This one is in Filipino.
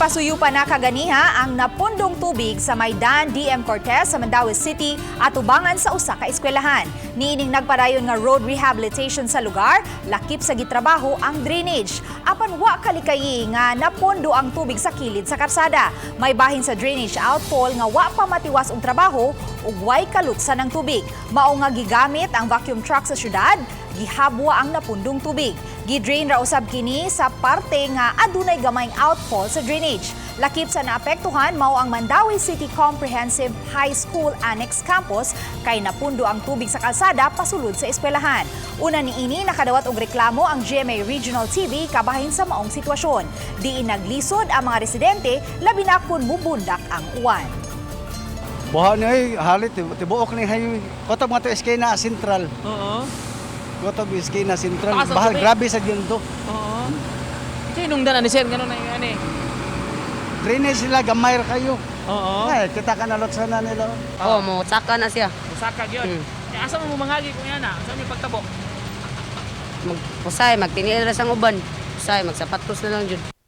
Gipasuyupan na kaganiha ang napundong tubig sa Maydan DM Cortez sa Mandaue City at ubangan sa usa ka eskwelahan. Niining nagpadayon nga road rehabilitation sa lugar, lakip sa gitrabaho ang drainage. Apan wa kalikayi nga napundo ang tubig sa kilid sa karsada. May bahin sa drainage outfall nga wa pa matiwas og trabaho ug way kalutsan ng tubig. Mao nga gigamit ang vacuum truck sa syudad, gihabwa ang napundong tubig. Gidrain ra usab kini sa parte nga adunay gamayng outfall sa drainage. Lakip sa naapektuhan mao ang Mandaue City Comprehensive High School Annex Campus kay napundo ang tubig sa kalsada pasulod sa eskwelahan. Una niini nakadawat og reklamo ang GMA Regional TV kabahin sa maong sitwasyon. Diin naglisod ang mga residente labi na kun mubundak ang uwan. Buha niya halit tibuok ni hay koto mga to eskina sentral. Oo. Koto eskina sentral. Taas ang Bahal tubig. grabe sa gyud to. Oo. Sinong dana ni sir ngano na yung ani? Drainage sila gamay ra kayo. Oo. Ay kita ka nalot sana nila. Oo, mo tsaka na siya. Usaka gyud. Asa mo mangagi kung yana? Sa may pagtabok. Magpusay, magtiniil ra sang uban. Pusay, magsapatos na lang jud.